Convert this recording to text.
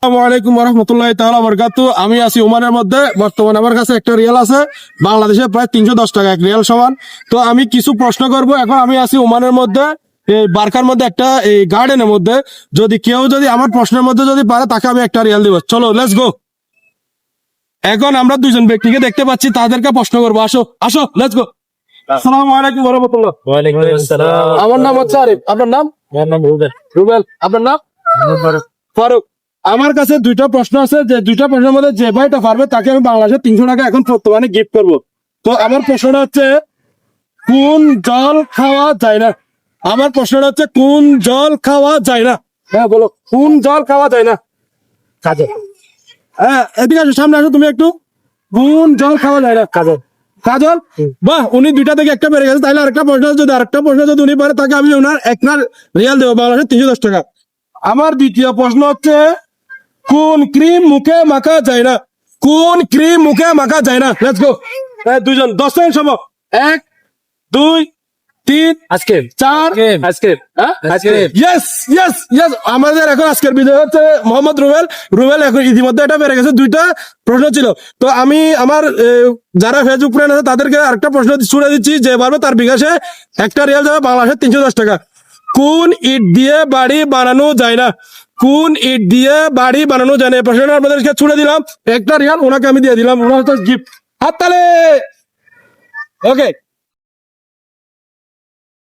আসসালামু আলাইকুম ওয়া রাহমাতুল্লাহি তাআলা ওয়া বারাকাতুহু। আমি আছি ওমানের মধ্যে। বর্তমানে আমার কাছে একটা রিয়াল আছে, বাংলাদেশে প্রায় 310 টাকা এক রিয়াল সমান। তো আমি কিছু প্রশ্ন করব। এখন আমি আছি ওমানের মধ্যে, এই বারকার মধ্যে, একটা এই গার্ডেনের মধ্যে। যদি আমার প্রশ্নের মধ্যে যদি পারে, তাকে আমি একটা রিয়াল দিব। চলো লেটস গো। এখন আমরা দুজন ব্যক্তিকে দেখতে পাচ্ছি, তাদেরকে প্রশ্ন করবো। আসো আসো, লেটস গো। আসসালামু আলাইকুম ওয়া রাহমাতুল্লাহ। ওয়ালাইকুম আসসালাম। আমার নাম হচ্ছে আরিফ। আপনার নাম? আমার নাম রুবেল। রুবেল। আপনার নাম? ফারুক। আমার কাছে দুইটা প্রশ্ন আছে, যে দুইটা প্রশ্নের মধ্যে যে ভাইটা পারবে তাকে আমি বাংলাদেশে 300 টাকা এখন বর্তমানে গিফট করবো। তো আমার প্রশ্নটা হচ্ছে, কোন জল খাওয়া যায় না? আমার প্রশ্নটা হচ্ছে, কোন জল খাওয়া যায় না? হ্যাঁ বলো, কোন জল খাওয়া যায় না? কাজল। হ্যাঁ, এদিকে আসো, সামনে আসো তুমি একটু। কোন জল খাওয়া যায় না? কাজল। কাজল। বাহ, উনি দুইটা থেকে একটা বেড়ে গেছে। তাইলে আরেকটা প্রশ্ন যদি উনি পারে, তাকে আমি ওনার একটা রিয়াল দেবো, বাংলাদেশে 310 টাকা। আমার দ্বিতীয় প্রশ্ন হচ্ছে, কোন ক্রিম মুখে মাখা যায় না? কোন ক্রিম মুখে মাখা যায় না? Let's go. দুজন 10 সেকেন্ড সময়। 1 2 3 আইসক্রিম। 4। আইসক্রিম। হ্যাঁ, আইসক্রিম। Yes yes yes. আমাদের এখন আজকের বিজয় হচ্ছে মোহাম্মদ রুবেল। রুবেল এখন ইতিমধ্যে এটা পেরে গেছে। দুইটা প্রশ্ন ছিল। তো আমি আমার যারা ফেসবুক ফ্রেন্ড আছে তাদেরকে আরেকটা প্রশ্ন ছুড়ে দিচ্ছি, যে পারবে তার বিকাশে একটা রিয়াল যাবে, বাংলাদেশে 310 টাকা। কোন ইট দিয়ে বাড়ি বানানো যায় না? কোন ইট দিয়ে বাড়ি বানানো যায় না? এই প্রশ্নটা আপনাদেরকে ছুড়ে দিলাম, একটা রিয়াল ওনাকে আমি দিয়ে দিলাম। ওনার হচ্ছে গিফট। হাততালি। ওকে।